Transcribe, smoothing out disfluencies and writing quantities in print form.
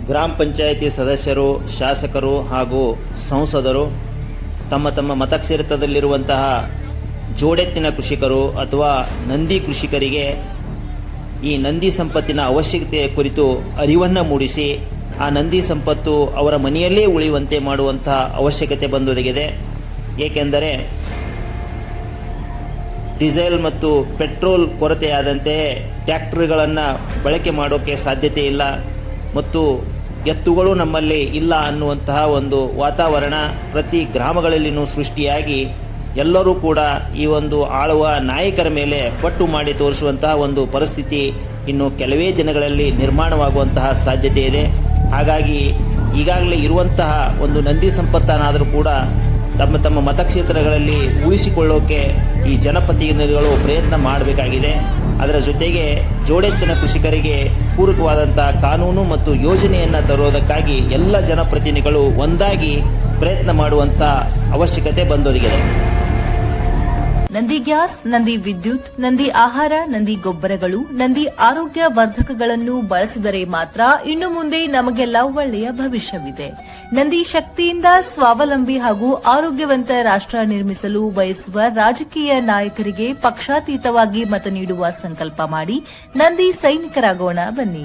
ಗ್ರಾಮ ಪಂಚಾಯಿತಿ ಸದಸ್ಯರು, ಶಾಸಕರು ಹಾಗೂ ಸಂಸದರು ತಮ್ಮ ತಮ್ಮ ಮತಕ್ಷೇತ್ರದಲ್ಲಿರುವಂತಹ ಜೋಡೆತ್ತಿನ ಕೃಷಿಕರು ಅಥವಾ ನಂದಿ ಕೃಷಿಕರಿಗೆ ಈ ನಂದಿ ಸಂಪತ್ತಿನ ಅವಶ್ಯಕತೆಯ ಕುರಿತು ಅರಿವನ್ನು ಮೂಡಿಸಿ ಆ ನಂದಿ ಸಂಪತ್ತು ಅವರ ಮನೆಯಲ್ಲೇ ಉಳಿಯುವಂತೆ ಮಾಡುವಂತಹ ಅವಶ್ಯಕತೆ ಬಂದೊದಗಿದೆ. ಏಕೆಂದರೆ ಡೀಸೆಲ್ ಮತ್ತು ಪೆಟ್ರೋಲ್ ಕೊರತೆಯಾದಂತೆ ಟ್ರ್ಯಾಕ್ಟರ್ಗಳನ್ನು ಬಳಕೆ ಮಾಡೋಕ್ಕೆ ಸಾಧ್ಯತೆ ಇಲ್ಲ ಮತ್ತು ಎತ್ತುಗಳು ನಮ್ಮಲ್ಲಿ ಇಲ್ಲ ಅನ್ನುವಂತಹ ಒಂದು ವಾತಾವರಣ ಪ್ರತಿ ಗ್ರಾಮಗಳಲ್ಲಿಯೂ ಸೃಷ್ಟಿಯಾಗಿ ಎಲ್ಲರೂ ಕೂಡ ಈ ಒಂದು ಆಳುವ ನಾಯಕರ ಮೇಲೆ ಪಟ್ಟು ಮಾಡಿ ತೋರಿಸುವಂತಹ ಒಂದು ಪರಿಸ್ಥಿತಿ ಇನ್ನು ಕೆಲವೇ ದಿನಗಳಲ್ಲಿ ನಿರ್ಮಾಣವಾಗುವಂತಹ ಸಾಧ್ಯತೆ ಇದೆ. ಹಾಗಾಗಿ ಈಗಾಗಲೇ ಇರುವಂತಹ ಒಂದು ನಂದಿ ಸಂಪತ್ತನ್ನಾದರೂ ಕೂಡ ತಮ್ಮ ತಮ್ಮ ಮತಕ್ಷೇತ್ರಗಳಲ್ಲಿ ಉಳಿಸಿಕೊಳ್ಳೋಕೆ ಈ ಜನಪ್ರತಿನಿಧಿಗಳು ಪ್ರಯತ್ನ ಮಾಡಬೇಕಾಗಿದೆ. ಅದರ ಜೊತೆಗೆ ಜೋಡೆತ್ತಿನ ಕೃಷಿಕರಿಗೆ ಪೂರಕವಾದಂಥ ಕಾನೂನು ಮತ್ತು ಯೋಜನೆಯನ್ನು ತರುವುದಕ್ಕಾಗಿ ಎಲ್ಲ ಜನಪ್ರತಿನಿಧಿಗಳು ಒಂದಾಗಿ ಪ್ರಯತ್ನ ಮಾಡುವಂಥ ಅವಶ್ಯಕತೆ ಬಂದೊದಗಿದೆ. ನಂದಿ ಗ್ಯಾಸ್, ನಂದಿ ವಿದ್ಯುತ್, ನಂದಿ ಆಹಾರ, ನಂದಿ ಗೊಬ್ಬರಗಳು, ನಂದಿ ಆರೋಗ್ಯ ವರ್ಧಕಗಳನ್ನು ಬಳಸಿದರೆ ಮಾತ್ರ ಇನ್ನು ಮುಂದೆ ನಮಗೆಲ್ಲ ಒಳ್ಳೆಯ ಭವಿಷ್ಯವಿದೆ. ನಂದಿ ಶಕ್ತಿಯಿಂದ ಸ್ವಾವಲಂಬಿ ಹಾಗೂ ಆರೋಗ್ಯವಂತ ರಾಷ್ಟ್ರ ನಿರ್ಮಿಸಲು ಬಯಸುವ ರಾಜಕೀಯ ನಾಯಕರಿಗೆ ಪಕ್ಷಾತೀತವಾಗಿ ಮತ ನೀಡುವ ಸಂಕಲ್ಪ ಮಾಡಿ ನಂದಿ ಸೈನಿಕರಾಗೋಣ ಬನ್ನಿ.